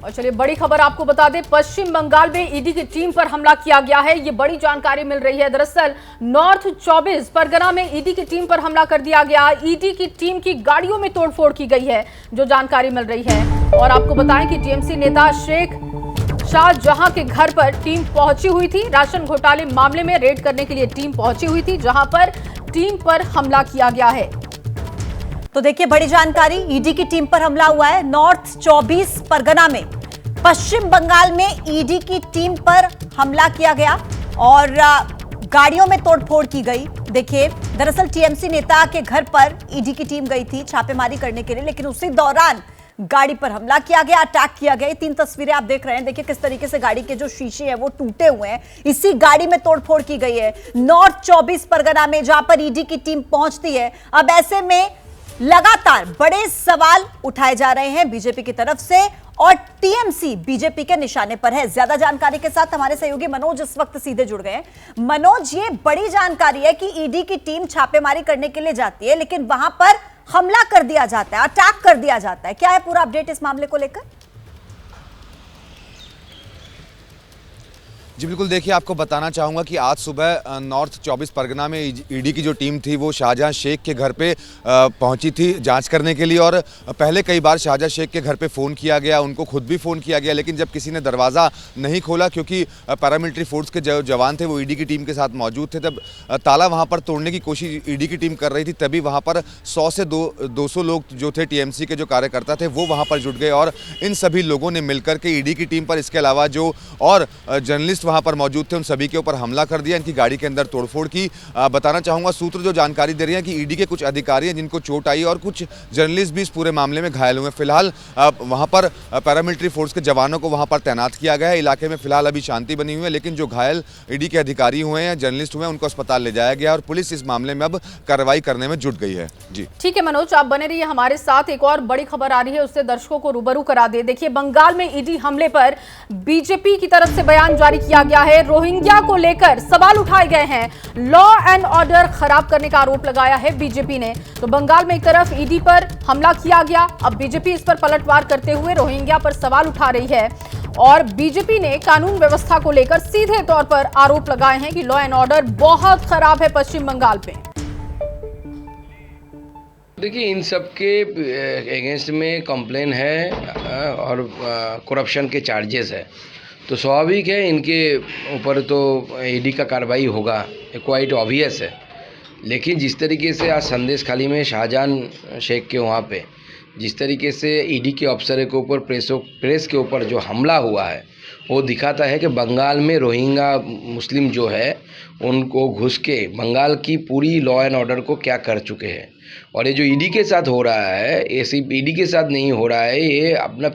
और चलिए बड़ी खबर आपको बता दें, पश्चिम बंगाल में ईडी की टीम पर हमला किया गया है। ये बड़ी जानकारी मिल रही है। दरअसल नॉर्थ 24 परगना में ईडी की टीम पर हमला कर दिया गया। ईडी की टीम की गाड़ियों में तोड़फोड़ की गई है, जो जानकारी मिल रही है। और आपको बताएं कि टीएमसी नेता शेख शाहजहां के घर पर टीम पहुंची हुई थी। राशन घोटाले मामले में रेड करने के लिए टीम पहुंची हुई थी, जहां पर टीम पर हमला किया गया है। तो देखिए बड़ी जानकारी, ईडी की टीम पर हमला हुआ है नॉर्थ 24 परगना में। पश्चिम बंगाल में ईडी की टीम पर हमला किया गया और गाड़ियों में तोड़फोड़ की गई। देखिए दरअसल टीएमसी नेता के घर पर ईडी की टीम गई थी छापेमारी करने के लिए, लेकिन उसी दौरान गाड़ी पर हमला किया गया, अटैक किया गया। 3 तस्वीरें आप देख रहे हैं। देखिए किस तरीके से गाड़ी के जो शीशे हैं वो टूटे हुए हैं। इसी गाड़ी में तोड़फोड़ की गई है नॉर्थ 24 परगना में, जहां पर ईडी की टीम पहुंचती है। अब ऐसे में लगातार बड़े सवाल उठाए जा रहे हैं बीजेपी की तरफ से और टीएमसी बीजेपी के निशाने पर है। ज्यादा जानकारी के साथ हमारे सहयोगी मनोज इस वक्त सीधे जुड़ गए हैं। मनोज, ये बड़ी जानकारी है कि ईडी की टीम छापेमारी करने के लिए जाती है, लेकिन वहां पर हमला कर दिया जाता है, अटैक कर दिया जाता है। क्या है पूरा अपडेट इस मामले को लेकर? जी बिल्कुल, देखिए आपको बताना चाहूँगा कि आज सुबह नॉर्थ 24 परगना में ईडी की जो टीम थी वो शाहजहां शेख के घर पे पहुंची थी जांच करने के लिए। और पहले कई बार शाहजहां शेख के घर पे फ़ोन किया गया, उनको खुद भी फ़ोन किया गया, लेकिन जब किसी ने दरवाज़ा नहीं खोला, क्योंकि पैरामिलिट्री फोर्स के जो जवान थे वो ईडी की टीम के साथ मौजूद थे, तब ताला वहाँ पर तोड़ने की कोशिश ईडी की टीम कर रही थी। तभी वहाँ पर 100 से 200 लोग जो थे टीएमसी के जो कार्यकर्ता थे वो वहाँ पर जुट गए और इन सभी लोगों ने मिलकर के ईडी की टीम पर, इसके अलावा जो और जर्नलिस्ट वहां पर मौजूद थे, उन सभी के ऊपर हमला कर दिया, इनकी गाड़ी के अंदर तोड़फोड़ की। बताना चाहूंगा सूत्र जो जानकारी दे रही हैं कि ईडी के कुछ अधिकारी हैं जिनको चोट आई और कुछ जर्नलिस्ट भी इस पूरे मामले में घायल हुए। फिलहाल वहां पर पैरामिलिट्री फोर्स के जवानों को वहां पर तैनात किया गया है। इलाके में फिलहाल अभी शांति बनी हुई है, लेकिन जो घायल ईडी के अधिकारी हुए हैं, जर्नलिस्ट हुए हैं, उनको अस्पताल ले जाया गया और पुलिस इस मामले में अब कार्रवाई करने में जुट गई है। जी ठीक है मनोज, आप बने रहिए हमारे साथ। एक और बड़ी खबर आ रही है, उससे दर्शकों को रूबरू करा दे। देखिए बंगाल में ईडी हमले पर बीजेपी की तरफ से बयान जारी किया गया है। रोहिंग्या को लेकर सवाल उठाए गए हैं। लॉ एंड ऑर्डर खराब करने का आरोप लगाया है बीजेपी ने। तो बंगाल में एक तरफ ईडी पर हमला किया गया, अब बीजेपी इस पर पलटवार करते हुए रोहिंग्या पर सवाल उठा रही है और बीजेपी ने कानून व्यवस्था को लेकर सीधे तौर पर आरोप लगाए हैं कि लॉ एंड ऑर्डर बहुत खराब है पश्चिम बंगाल में। देखिए इन सब के अगेंस्ट में कंप्लेन है और करप्शन के चार्जेस है, तो स्वाभाविक है इनके ऊपर तो ईडी का कार्रवाई होगा, क्वाइट ऑब्वियस है। लेकिन जिस तरीके से आज संदेश खाली में शाहजहां शेख के वहाँ पे जिस तरीके से ईडी के अफसर के ऊपर प्रेस के ऊपर जो हमला हुआ है, वो दिखाता है कि बंगाल में रोहिंग्या मुस्लिम जो है उनको घुस के बंगाल की पूरी लॉ एंड ऑर्डर को क्या कर चुके हैं। और ये जो ईडी के साथ हो रहा है, ये सिर्फ ईडी के साथ नहीं हो रहा है, ये अपना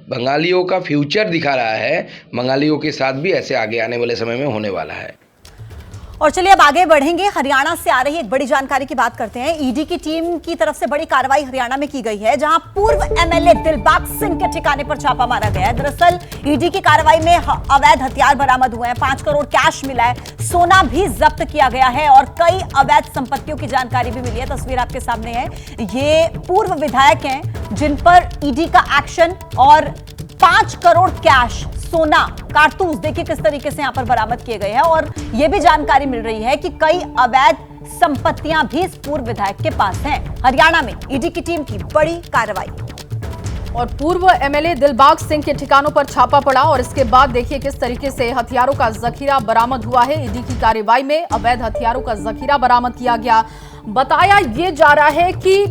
बंगालियों का फ्यूचर दिखा रहा है। बंगालियों के साथ भी ऐसे आगे आने वाले समय में होने वाला है। और चलिए अब आगे बढ़ेंगे। हरियाणा से आ रही एक बड़ी जानकारी की बात करते हैं। ईडी की टीम की तरफ से बड़ी कार्रवाई हरियाणा में की गई है, जहां पूर्व एमएलए दिलबाग सिंह के ठिकाने पर छापा मारा गया है। दरअसल ईडी की कार्रवाई में अवैध हथियार बरामद हुए हैं, 5 करोड़ कैश मिला है, सोना भी जब्त किया गया है और कई अवैध संपत्तियों की जानकारी भी मिली है। तस्वीर आपके सामने है। ये पूर्व विधायक हैं जिन पर ईडी का एक्शन और 5 करोड़ कैश, सोना, कारतूस देखिए किस तरीके से यहां पर बरामद किए गए हैं। और यह भी जानकारी मिल रही है कि कई अवैध संपत्तियां भी इस पूर्व विधायक के पास हैं। हरियाणा में ईडी की टीम की बड़ी कार्रवाई और पूर्व एमएलए दिलबाग सिंह के ठिकानों पर छापा पड़ा और इसके बाद देखिए किस तरीके से हथियारों का जखीरा बरामद हुआ है। ईडी की कार्रवाई में अवैध हथियारों का जखीरा बरामद किया गया। बताया यह जा रहा है कि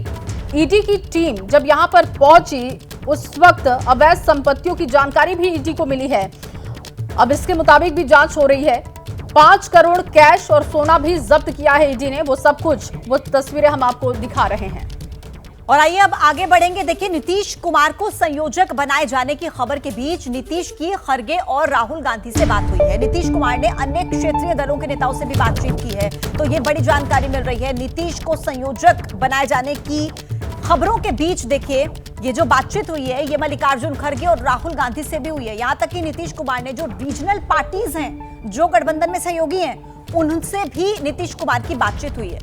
ईडी की टीम जब यहां पर पहुंची उस वक्त अवैध संपत्तियों की जानकारी भी ईडी को मिली है। अब इसके मुताबिक भी जांच हो रही है। 5 करोड़ कैश और सोना भी जब्त किया है ईडी ने। वो सब कुछ, वो तस्वीरें हम आपको दिखा रहे हैं। और आइए अब आगे बढ़ेंगे। देखिए नीतीश कुमार को संयोजक बनाए जाने की खबर के बीच नीतीश की खरगे और राहुल गांधी से बात हुई है। नीतीश कुमार ने अन्य क्षेत्रीय दलों के नेताओं से भी बातचीत की है, तो ये बड़ी जानकारी मिल रही है। नीतीश को संयोजक बनाए जाने की खबरों के बीच देखिए ये जो बातचीत हुई है, ये मल्लिकार्जुन खड़गे और राहुल गांधी से भी हुई है। यहां तक कि नीतीश कुमार ने जो रीजनल पार्टीज हैं, जो गठबंधन में सहयोगी हैं, उनसे भी नीतीश कुमार की बातचीत हुई है।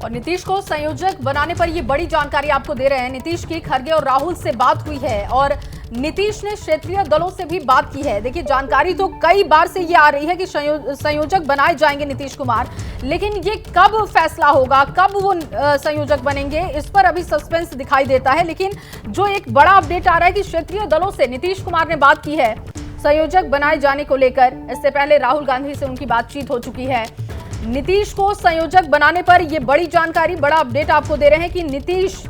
और नीतीश को संयोजक बनाने पर ये बड़ी जानकारी आपको दे रहे हैं। नीतीश की खरगे और राहुल से बात हुई है और नीतीश ने क्षेत्रीय दलों से भी बात की है। देखिए, जानकारी तो कई बार से ये आ रही है कि संयोजक बनाए जाएंगे नीतीश कुमार, लेकिन ये कब फैसला होगा, कब वो संयोजक बनेंगे, इस पर अभी सस्पेंस दिखाई देता है। लेकिन जो एक बड़ा अपडेट आ रहा है कि क्षेत्रीय दलों से नीतीश कुमार ने बात की है संयोजक बनाए जाने को लेकर। इससे पहले राहुल गांधी से उनकी बातचीत हो चुकी है। नीतीश को संयोजक बनाने पर यह बड़ी जानकारी, बड़ा अपडेट आपको दे रहे हैं कि नीतीश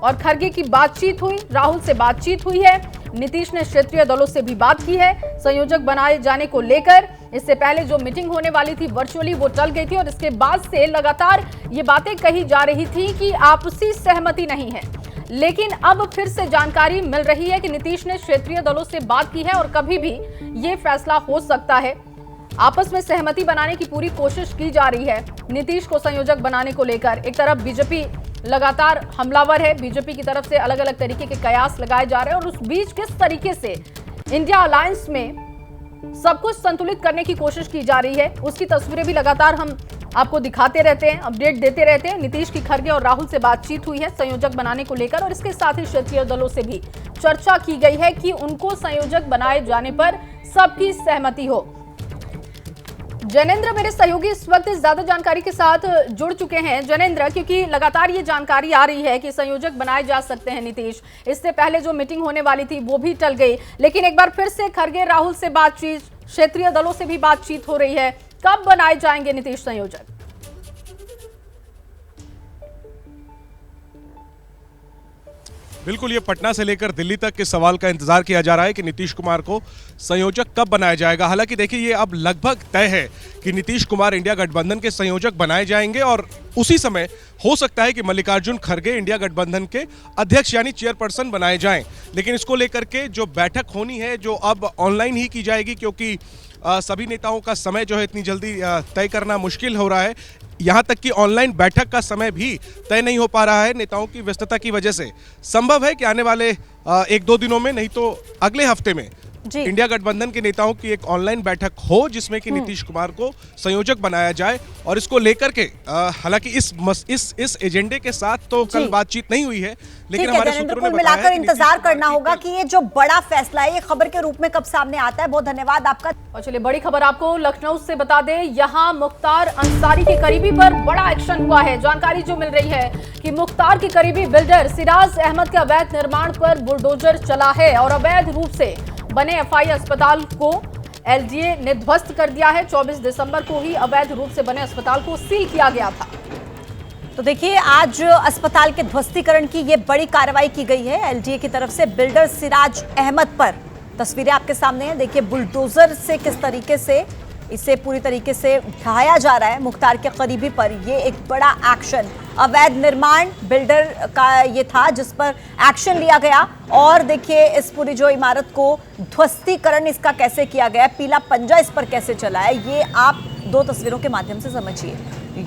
और खरगे की बातचीत हुई, राहुल से बातचीत हुई है। नीतीश ने क्षेत्रीय दलों से भी बात की है संयोजक बनाए जाने को लेकर। इससे पहले जो मीटिंग होने वाली थी वर्चुअली, वो टल गई थी और इसके बाद से लगातार ये बातें कही जा रही थी कि आपसी सहमति नहीं है। लेकिन अब फिर से जानकारी मिल रही है कि नीतीश ने क्षेत्रीय दलों से बात की है और कभी भी ये फैसला हो सकता है। आपस में सहमति बनाने की पूरी कोशिश की जा रही है नीतीश को संयोजक बनाने को लेकर। एक तरफ बीजेपी लगातार हमलावर है, बीजेपी की तरफ से अलग अलग तरीके के कयास लगाए जा रहे हैं और उस बीच किस तरीके से इंडिया अलायंस में सब कुछ संतुलित करने की कोशिश की जा रही है, उसकी तस्वीरें भी लगातार हम आपको दिखाते रहते हैं, अपडेट देते रहते हैं। नीतीश की खरगे और राहुल से बातचीत हुई है संयोजक बनाने को लेकर और इसके साथ ही क्षेत्रीय दलों से भी चर्चा की गई है कि उनको संयोजक बनाए जाने पर सबकी सहमति हो। जैनेंद्र मेरे सहयोगी इस वक्त ज्यादा जानकारी के साथ जुड़ चुके हैं। जैनेंद्र, क्योंकि लगातार ये जानकारी आ रही है कि संयोजक बनाए जा सकते हैं नीतीश, इससे पहले जो मीटिंग होने वाली थी वो भी टल गई, लेकिन एक बार फिर से खरगे राहुल से बातचीत, क्षेत्रीय दलों से भी बातचीत हो रही है। कब बनाए जाएंगे नीतीश संयोजक? बिल्कुल, ये पटना से लेकर दिल्ली तक के सवाल का इंतजार किया जा रहा है कि नीतीश कुमार को संयोजक कब बनाया जाएगा। हालांकि देखिए, ये अब लगभग तय है कि नीतीश कुमार इंडिया गठबंधन के संयोजक बनाए जाएंगे और उसी समय हो सकता है कि मल्लिकार्जुन खड़गे इंडिया गठबंधन के अध्यक्ष यानी चेयरपर्सन बनाए जाएं। लेकिन इसको लेकर के जो बैठक होनी है, जो अब ऑनलाइन ही की जाएगी, क्योंकि सभी नेताओं का समय जो है इतनी जल्दी तय करना मुश्किल हो रहा है। यहाँ तक कि ऑनलाइन बैठक का समय भी तय नहीं हो पा रहा है नेताओं की व्यस्तता की वजह से। संभव है कि आने वाले 1-2 दिनों में, नहीं तो अगले हफ्ते में इंडिया गठबंधन के नेताओं की एक ऑनलाइन बैठक हो जिसमें कि नीतीश कुमार को संयोजक बनाया जाए। और इसको लेकर के हालांकि इस एजेंडे के साथ तो कल बातचीत नहीं हुई है, लेकिन हमारे सूत्रों ने बताया मिलाकर इंतजार करना होगा कि ये जो बड़ा फैसला है ये खबर के रूप में कब सामने आता है। बहुत धन्यवाद आपका। और चलिए, बड़ी खबर आपको लखनऊ से बता दें, यहाँ मुख्तार अंसारी के करीबी पर बड़ा एक्शन हुआ है। जानकारी जो मिल रही है कि मुख्तार के करीबी बिल्डर सिराज अहमद के अवैध निर्माण पर बुलडोजर चला है और अवैध रूप से बने एफआई अस्पताल को एलजीए ने ध्वस्त कर दिया है। 24 दिसंबर को ही अवैध रूप से बने अस्पताल को सील किया गया था। तो देखिए, आज अस्पताल के ध्वस्तीकरण की ये बड़ी कार्रवाई की गई है एलजीए की तरफ से बिल्डर सिराज अहमद पर। तस्वीरें आपके सामने हैं, देखिए बुलडोजर से किस तरीके से इसे पूरी तरीके से ढहाया जा रहा है मुख्तार के करीबी पर। ये एक बड़ा एक्शन, अवैध निर्माण बिल्डर का ये था जिस पर एक्शन लिया गया। और देखिए इस पूरी जो इमारत को ध्वस्तीकरण इसका कैसे किया गया, पीला पंजा इस पर कैसे चला है, ये आप 2 तस्वीरों के माध्यम से समझिए।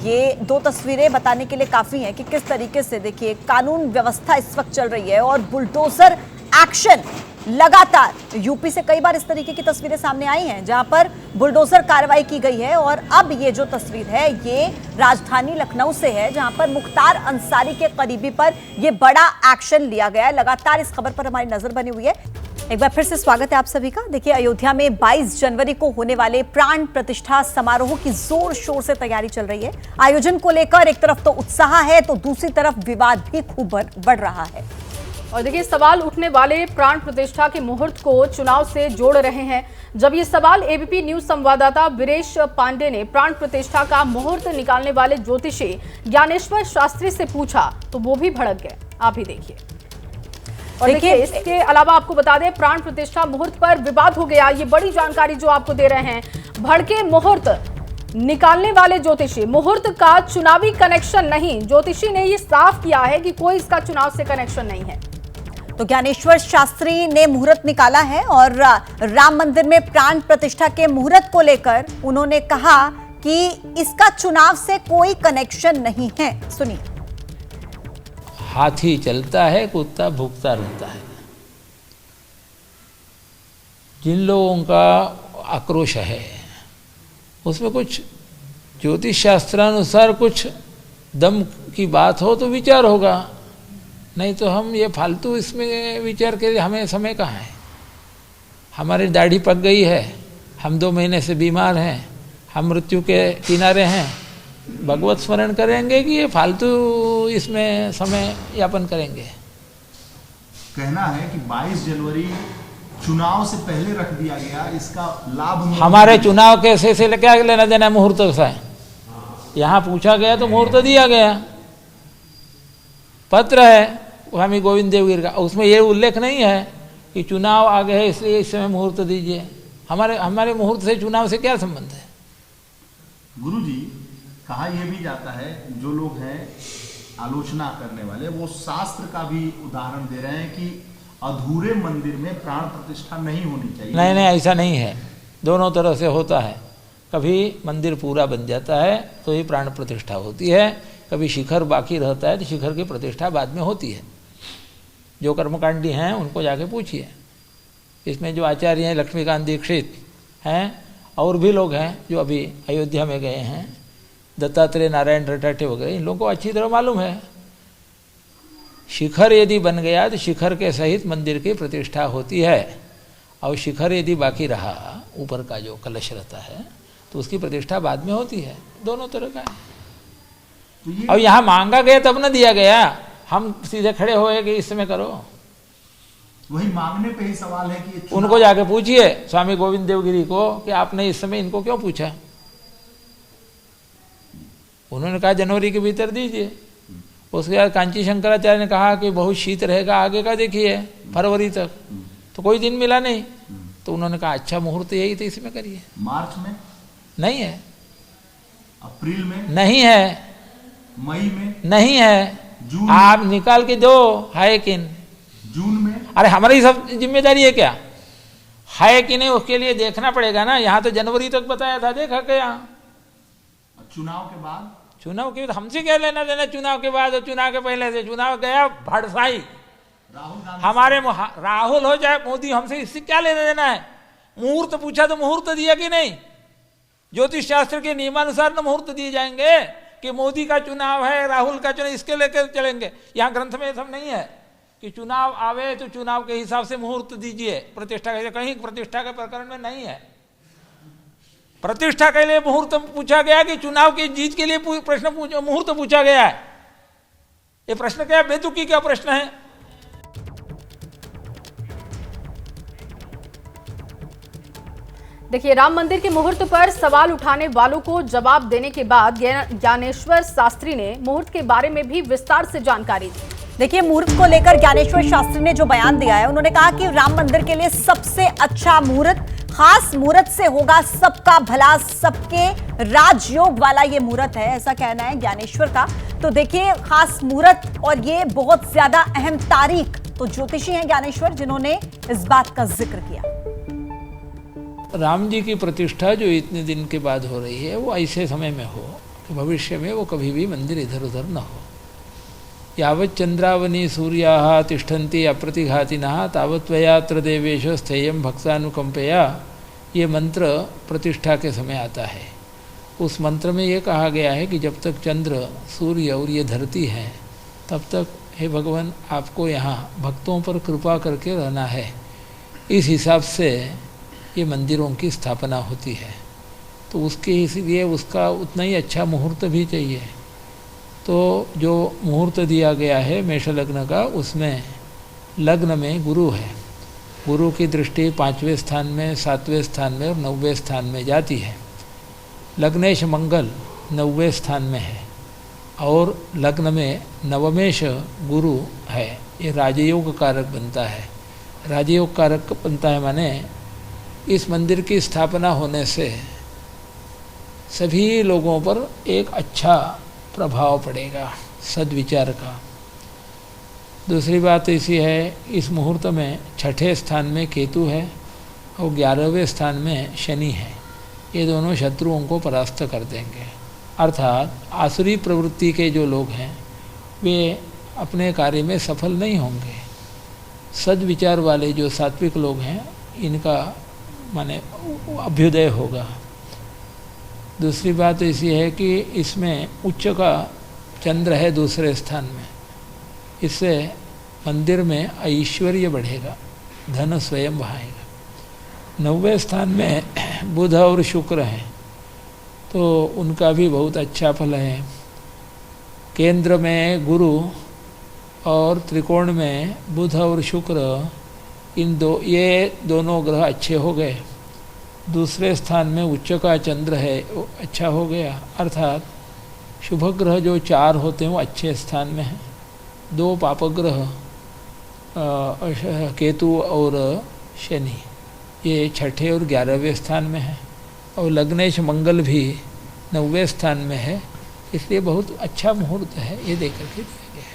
ये 2 तस्वीरें बताने के लिए काफी हैं कि किस तरीके से देखिए कानून व्यवस्था इस वक्त चल रही है और बुलडोजर एक्शन लगातार। यूपी से कई बार इस तरीके की तस्वीरें सामने आई हैं जहां पर बुलडोजर कार्रवाई की गई है। और अब ये जो तस्वीर है ये राजधानी लखनऊ से है जहां पर मुख्तार अंसारी के करीबी पर ये बड़ा एक्शन लिया गया है। लगातार इस खबर पर हमारी नजर बनी हुई है। एक बार फिर से स्वागत है आप सभी का। देखिए, अयोध्या में 22 जनवरी को होने वाले प्राण प्रतिष्ठा समारोह की जोर शोर से तैयारी चल रही है। आयोजन को लेकर एक तरफ तो उत्साह है तो दूसरी तरफ विवाद भी खूब बढ़ रहा है। और देखिए, सवाल उठने वाले प्राण प्रतिष्ठा के मुहूर्त को चुनाव से जोड़ रहे हैं। जब ये सवाल एबीपी न्यूज संवाददाता वीरेश पांडे ने प्राण प्रतिष्ठा का मुहूर्त निकालने वाले ज्योतिषी ज्ञानेश्वर शास्त्री से पूछा तो वो भी भड़क गए। आप ही देखिए। और देखिए, इसके अलावा आपको बता दें, प्राण प्रतिष्ठा मुहूर्त पर विवाद हो गया। ये बड़ी जानकारी जो आपको दे रहे हैं। भड़के मुहूर्त निकालने वाले ज्योतिषी, मुहूर्त का चुनावी कनेक्शन नहीं। ज्योतिषी ने ये साफ किया है कि कोई इसका चुनाव से कनेक्शन नहीं है। तो ज्ञानेश्वर शास्त्री ने मुहूर्त निकाला है और राम मंदिर में प्राण प्रतिष्ठा के मुहूर्त को लेकर उन्होंने कहा कि इसका चुनाव से कोई कनेक्शन नहीं है। सुनिए। हाथी चलता है, कुत्ता भूखता रहता है। जिन लोगों का आक्रोश है उसमें कुछ ज्योतिष शास्त्रानुसार कुछ दम की बात हो तो विचार होगा, नहीं तो हम ये फालतू इसमें विचार के लिए हमें समय कहाँ है। हमारी दाढ़ी पक गई है, हम 2 महीने से बीमार हैं, हम मृत्यु के किनारे हैं, भगवत स्मरण करेंगे कि ये फालतू इसमें समय यापन करेंगे। कहना है कि 22 जनवरी चुनाव से पहले रख दिया गया, इसका लाभ हमारे चुनाव कैसे से क्या लेना देना मुहूर्त का है। यहाँ पूछा गया तो मुहूर्त दिया गया, पत्र है स्वामी गोविंद देवगिरी का, उसमें ये उल्लेख नहीं है कि चुनाव आ गए इसलिए इस समय मुहूर्त दीजिए। हमारे मुहूर्त से चुनाव से क्या संबंध है। गुरुजी, कहा यह भी जाता है, जो लोग हैं आलोचना करने वाले, वो शास्त्र का भी उदाहरण दे रहे हैं कि अधूरे मंदिर में प्राण प्रतिष्ठा नहीं होनी चाहिए। नहीं, ऐसा नहीं है, दोनों तरह से होता है। कभी मंदिर पूरा बन जाता है तो ही प्राण प्रतिष्ठा होती है, कभी शिखर बाकी रहता है तो शिखर की प्रतिष्ठा बाद में होती है। जो कर्मकांडी हैं उनको जाके पूछिए। इसमें जो आचार्य हैं लक्ष्मीकांत दीक्षित हैं और भी लोग हैं जो अभी अयोध्या में गए हैं, दत्तात्रेय नारायण रटाटे वगैरह, इन लोगों को अच्छी तरह मालूम है। शिखर यदि बन गया तो शिखर के सहित मंदिर की प्रतिष्ठा होती है, और शिखर यदि बाकी रहा, ऊपर का जो कलश रहता है, तो उसकी प्रतिष्ठा बाद में होती है। दोनों तरह का है। और यहाँ मांगा गया तब न दिया गया, हम सीधे खड़े होए कि इस समय करो। वही मांगने पे ही सवाल है कि उनको जाके पूछिए स्वामी गोविंद देवगिरी को कि आपने इस समय इनको क्यों पूछा। उन्होंने कहा जनवरी के भीतर दीजिए। उसके बाद कांची शंकराचार्य ने कहा कि बहुत शीत रहेगा, आगे का देखिए फरवरी तक, तो कोई दिन मिला नहीं। तो उन्होंने कहा अच्छा मुहूर्त यही तो इसमें करिए। मार्च में नहीं है, अप्रैल में नहीं है, मई में नहीं है, जून आप निकाल के दो है कि जून में। अरे हमारी सब जिम्मेदारी है क्या, है कि नहीं उसके लिए देखना पड़ेगा ना। यहाँ तो जनवरी तक बताया था, देखा क्या। चुनाव के बाद, चुनाव के हमसे क्या लेना देना, चुनाव के बाद और चुनाव के पहले से। चुनाव गया भड़साई, राहुल गांधी हमारे राहुल हो चाहे मोदी, हमसे इससे क्या लेना देना है। मुहूर्त पूछा तो मुहूर्त दिया कि नहीं। ज्योतिष शास्त्र के नियमानुसार न मुहूर्त दिए जाएंगे कि मोदी का चुनाव है, राहुल का चुनाव, इसके लेकर चलेंगे। यहाँ ग्रंथ में सब नहीं है कि चुनाव आवे तो चुनाव के हिसाब से मुहूर्त दीजिए। प्रतिष्ठा के कहीं प्रतिष्ठा के प्रकरण में नहीं है। प्रतिष्ठा के लिए मुहूर्त पूछा गया कि चुनाव की जीत के लिए मुहूर्त पूछा गया है। ये प्रश्न क्या है, बेतुकी क्या प्रश्न है। देखिए, राम मंदिर के मुहूर्त पर सवाल उठाने वालों को जवाब देने के बाद ज्ञानेश्वर शास्त्री ने मुहूर्त के बारे में भी विस्तार से जानकारी दी। देखिए, मुहूर्त को लेकर ज्ञानेश्वर शास्त्री ने जो बयान दिया है, उन्होंने कहा कि राम मंदिर के लिए सबसे अच्छा मुहूर्त, खास मुहूर्त से होगा सबका भला, सबके राजयोग वाला ये मुहूर्त है, ऐसा कहना है ज्ञानेश्वर का। तो देखिए, खास मुहूर्त और ये बहुत ज्यादा अहम तारीख, तो ज्योतिषी हैं ज्ञानेश्वर जिन्होंने इस बात का जिक्र किया। राम जी की प्रतिष्ठा जो इतने दिन के बाद हो रही है, वो ऐसे समय में हो कि भविष्य में वो कभी भी मंदिर इधर उधर न हो। यावत् चंद्रावनी सूर्याः तिष्ठन्ति अप्रतिघातिनः तावत् त्वयात्र देवेषु स्थेयं भक्तानुकंपया, ये मंत्र प्रतिष्ठा के समय आता है। उस मंत्र में ये कहा गया है कि जब तक चंद्र, सूर्य और ये धरती है, तब तक हे भगवान आपको यहाँ भक्तों पर कृपा करके रहना है। इस हिसाब से ये मंदिरों की स्थापना होती है। तो उसके इसलिए उसका उतना ही अच्छा मुहूर्त भी चाहिए। तो जो मुहूर्त दिया गया है मेष लग्न का, उसमें लग्न में गुरु है। गुरु की दृष्टि 5वें स्थान में, 7वें स्थान में और 9वें स्थान में जाती है। लग्नेश मंगल 9वें स्थान में है और लग्न में नवमेश गुरु है। ये राजयोग कारक बनता है। राजयोग कारक बनता है माने इस मंदिर की स्थापना होने से सभी लोगों पर एक अच्छा प्रभाव पड़ेगा सद्विचार का। दूसरी बात ऐसी है, इस मुहूर्त में 6ठे स्थान में केतु है और 11वें स्थान में शनि है। ये दोनों शत्रुओं को परास्त कर देंगे। अर्थात आसुरी प्रवृत्ति के जो लोग हैं वे अपने कार्य में सफल नहीं होंगे। सद्विचार वाले जो सात्विक लोग हैं, इनका माने अभ्युदय होगा। दूसरी बात ऐसी है कि इसमें उच्च का चंद्र है दूसरे स्थान में, इससे मंदिर में ऐश्वर्य बढ़ेगा, धन स्वयं बहाएगा। 9वें स्थान में बुध और शुक्र हैं, तो उनका भी बहुत अच्छा फल है। केंद्र में गुरु और त्रिकोण में बुध और शुक्र, ये दोनों ग्रह अच्छे हो गए। दूसरे स्थान में उच्च का चंद्र है, वो अच्छा हो गया, अर्थात शुभ ग्रह जो 4 होते हैं वो अच्छे स्थान में हैं। 2 पापग्रह केतु और शनि ये 6ठे और 11वें स्थान में है, और लग्नेश मंगल भी 9वें स्थान में है, इसलिए बहुत अच्छा मुहूर्त है ये देख करके दिया गया है।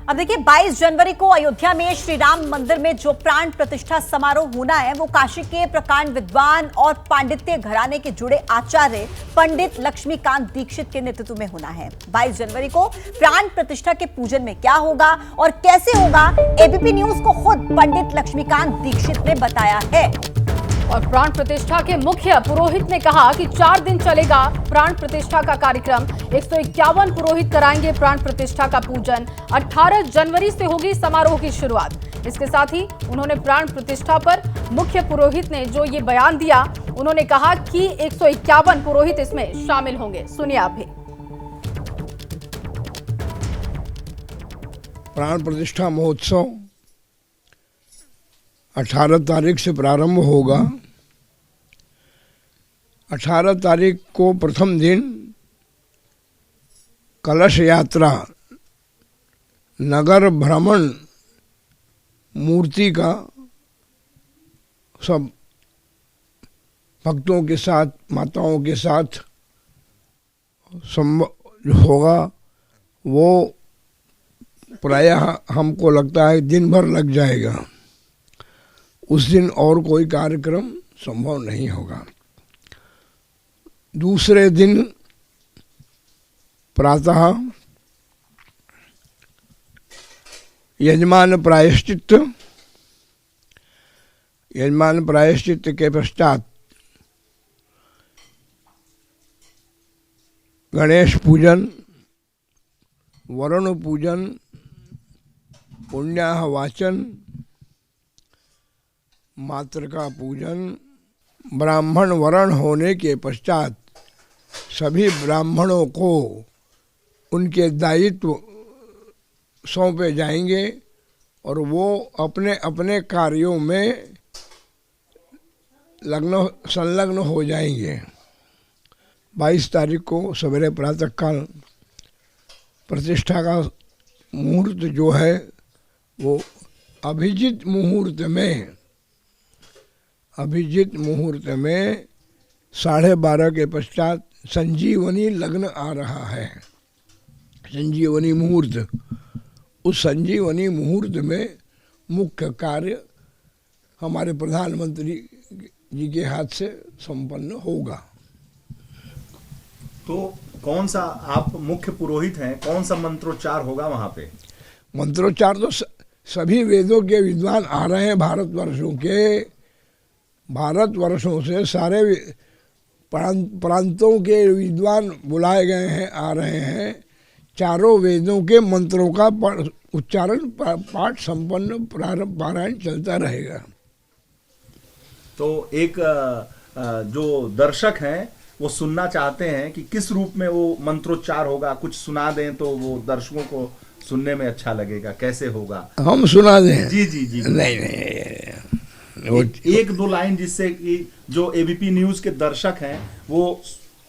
अब देखिए 22 जनवरी को अयोध्या में श्री राम मंदिर में जो प्राण प्रतिष्ठा समारोह होना है वो काशी के प्रकांड विद्वान और पांडित्य घराने के जुड़े आचार्य पंडित लक्ष्मीकांत दीक्षित के नेतृत्व में होना है। 22 जनवरी को प्राण प्रतिष्ठा के पूजन में क्या होगा और कैसे होगा, एबीपी न्यूज को खुद पंडित लक्ष्मीकांत दीक्षित ने बताया है। और प्राण प्रतिष्ठा के मुख्य पुरोहित ने कहा कि 4 दिन चलेगा प्राण प्रतिष्ठा का कार्यक्रम। 151 पुरोहित कराएंगे प्राण प्रतिष्ठा का पूजन। 18 जनवरी से होगी समारोह की शुरुआत। इसके साथ ही उन्होंने प्राण प्रतिष्ठा पर मुख्य पुरोहित ने जो ये बयान दिया, उन्होंने कहा कि 151 पुरोहित इसमें शामिल होंगे। सुनिए आप भी। प्राण प्रतिष्ठा महोत्सव 18 तारीख से प्रारंभ होगा। 18 तारीख को प्रथम दिन कलश यात्रा, नगर भ्रमण, मूर्ति का सब भक्तों के साथ, माताओं के साथ जो होगा वो प्रायः हमको लगता है दिन भर लग जाएगा। उस दिन और कोई कार्यक्रम संभव नहीं होगा। दूसरे दिन प्रातः यजमान प्रायश्चित, यजमान प्रायश्चित के पश्चात गणेश पूजन, वरुण पूजन, पुण्याह वाचन, मातृका पूजन, ब्राह्मण वरण होने के पश्चात सभी ब्राह्मणों को उनके दायित्व सौंपे जाएंगे और वो अपने अपने कार्यों में संलग्न हो जाएंगे। 22 तारीख को सवेरे प्रातःकाल प्रतिष्ठा का मुहूर्त जो है वो अभिजित मुहूर्त में 12:30 के पश्चात संजीवनी लग्न आ रहा है, संजीवनी मुहूर्त। उस संजीवनी मुहूर्त में मुख्य कार्य हमारे प्रधानमंत्री जी के हाथ से संपन्न होगा। तो कौन सा, आप मुख्य पुरोहित हैं, कौन सा मंत्रोच्चार होगा वहां पे? मंत्रोच्चार तो सभी वेदों के विद्वान आ रहे हैं, भारतवर्षों से सारे प्रांतों के विद्वान बुलाए गए हैं, आ रहे हैं। चारों वेदों के मंत्रों का उच्चारण पाठ संपन्न पारायण चलता रहेगा। तो एक जो दर्शक हैं वो सुनना चाहते हैं कि किस रूप में वो मंत्रोच्चार होगा, कुछ सुना दें तो वो दर्शकों को सुनने में अच्छा लगेगा। कैसे होगा? हम सुना दें? जी जी जी। नहीं, एक दो लाइन जिससे कि जो एबीपी न्यूज के दर्शक हैं वो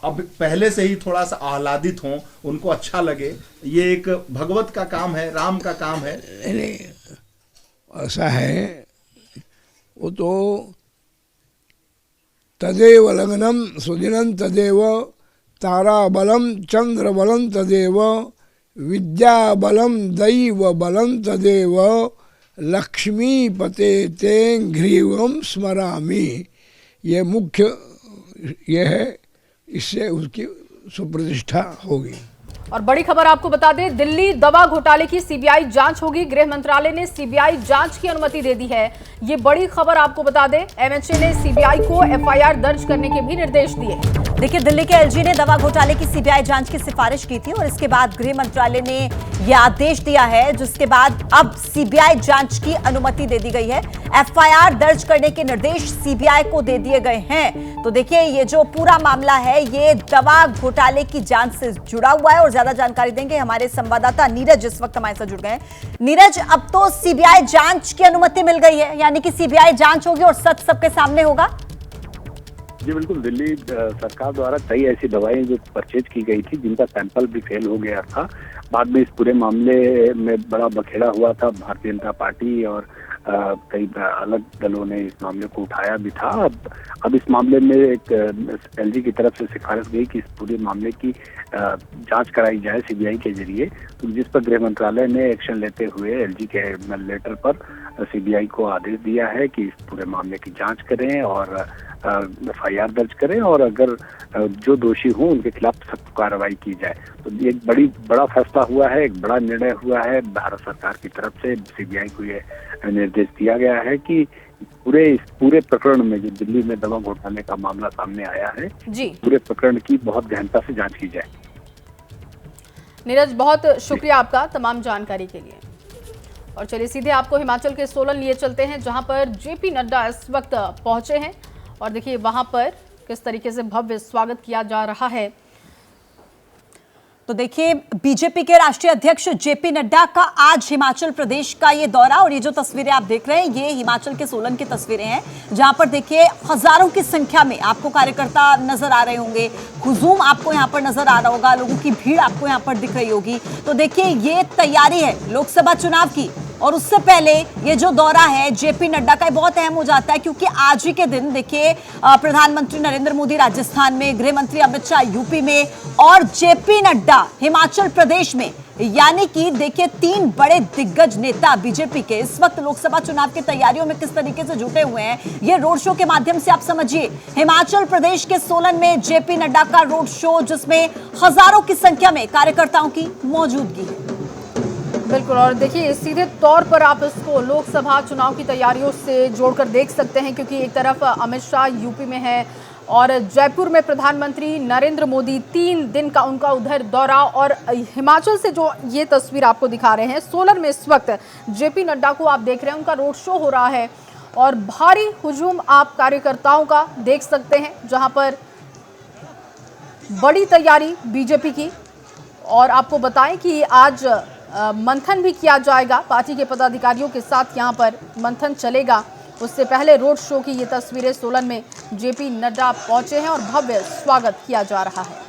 अब पहले से ही थोड़ा सा आह्लादित हों, उनको अच्छा लगे। ये एक भगवत का काम है, राम का काम है। नहीं, ऐसा है, वो तो तदेव लग्नम सुदिनं तदेव तारा बलम चंद्र बलम तदेव विद्या बलम दैव बलम तदेव लक्ष्मी पते ते घ्रीवम स्मरामि। ये मुख्य ये है, इससे उसकी सुप्रतिष्ठा होगी। और बड़ी खबर आपको बता दें, दिल्ली दवा घोटाले की सीबीआई जांच होगी। गृह मंत्रालय ने सीबीआई जांच की अनुमति दे दी है। ये बड़ी खबर आपको बता दें, एमएचए ने सीबीआई को एफआईआर दर्ज करने के भी निर्देश दिए। देखिए, दिल्ली के एलजी ने दवा घोटाले की सीबीआई जांच की सिफारिश की थी और इसके बाद गृह मंत्रालय ने यह आदेश दिया है, जिसके बाद अब सीबीआई जांच की अनुमति दे दी गई है। एफआईआर दर्ज करने के निर्देश सीबीआई को दे दिए गए हैं। तो देखिए, ये जो पूरा मामला है ये दवा घोटाले की जांच से जुड़ा हुआ है और ज्यादा जानकारी देंगे हमारे संवाददाता नीरज, इस वक्त हमारे साथ जुड़ गए हैं। नीरज, अब तो सीबीआई जांच की अनुमति मिल गई है, यानी कि सीबीआई जांच होगी और सच सबके सामने होगा। जी बिल्कुल, दिल्ली सरकार द्वारा कई ऐसी दवाएं जो परचेज की गई थी जिनका सैंपल भी फेल हो गया था। बाद में इस पूरे मामले में बड़ा बखेड़ा हुआ था। भारतीय जनता पार्टी और कई अलग दलों ने इस मामले को उठाया भी था। अब इस मामले में एक एलजी की तरफ से सिफारिश गई कि इस पूरे मामले की जांच कराई जाए सीबीआई के जरिए, तो जिस पर गृह मंत्रालय ने एक्शन लेते हुए एलजी के लेटर पर सीबीआई को आदेश दिया है कि इस पूरे मामले की जांच करें और एफआईआर दर्ज करें और अगर जो दोषी हों उनके खिलाफ सख्त कार्रवाई की जाए। तो एक बड़ा फैसला हुआ है, एक बड़ा निर्णय हुआ है। भारत सरकार की तरफ से सीबीआई को ये निर्देश दिया गया है कि पूरे प्रकरण में जो दिल्ली में दवा घोटाले का मामला सामने आया है जी, पूरे प्रकरण की बहुत गहनता से जांच की जाए। नीरज, बहुत शुक्रिया आपका तमाम जानकारी के लिए। और चलिए सीधे आपको हिमाचल के सोलन लिए चलते हैं, जहां पर जेपी नड्डा इस वक्त पहुंचे हैं और देखिए वहां पर किस तरीके से भव्य स्वागत किया जा रहा है। तो देखिए, बीजेपी के राष्ट्रीय अध्यक्ष जेपी नड्डा का आज हिमाचल प्रदेश का ये दौरा, और ये जो तस्वीरें आप देख रहे हैं ये हिमाचल के सोलन की तस्वीरें हैं, जहां पर देखिए हजारों की संख्या में आपको कार्यकर्ता नजर आ रहे होंगे। हुजूम आपको यहां पर नजर आ रहा होगा, लोगों की भीड़ आपको यहां पर दिख रही होगी। तो देखिए, ये तैयारी है लोकसभा चुनाव की, और उससे पहले ये जो दौरा है जेपी नड्डा का बहुत अहम हो जाता है, क्योंकि आज ही के दिन देखिए प्रधानमंत्री नरेंद्र मोदी राजस्थान में, गृह मंत्री अमित शाह यूपी में और जेपी नड्डा हिमाचल प्रदेश में, यानी कि देखिए 3 बड़े दिग्गज नेता बीजेपी के इस वक्त लोकसभा चुनाव की तैयारियों में किस तरीके से जुटे हुए हैं। ये रोड शो के माध्यम से आप समझिए, हिमाचल प्रदेश के सोलन में जेपी नड्डा का रोड शो, जिसमें हजारों की संख्या में कार्यकर्ताओं की मौजूदगी है। बिल्कुल, और देखिए सीधे तौर पर आप इसको लोकसभा चुनाव की तैयारियों से जोड़कर देख सकते हैं, क्योंकि एक तरफ अमित शाह यूपी में है और जयपुर में प्रधानमंत्री नरेंद्र मोदी, 3 दिन का उनका उधर दौरा, और हिमाचल से जो ये तस्वीर आपको दिखा रहे हैं सोलन में इस वक्त जेपी नड्डा को आप देख रहे हैं, उनका रोड शो हो रहा है और भारी हुजूम आप कार्यकर्ताओं का देख सकते हैं, जहां पर बड़ी तैयारी बीजेपी की। और आपको बताएं कि आज मंथन भी किया जाएगा, पार्टी के पदाधिकारियों के साथ यहां पर मंथन चलेगा। उससे पहले रोड शो की ये तस्वीरें सोलन में जेपी नड्डा पहुंचे हैं और भव्य स्वागत किया जा रहा है।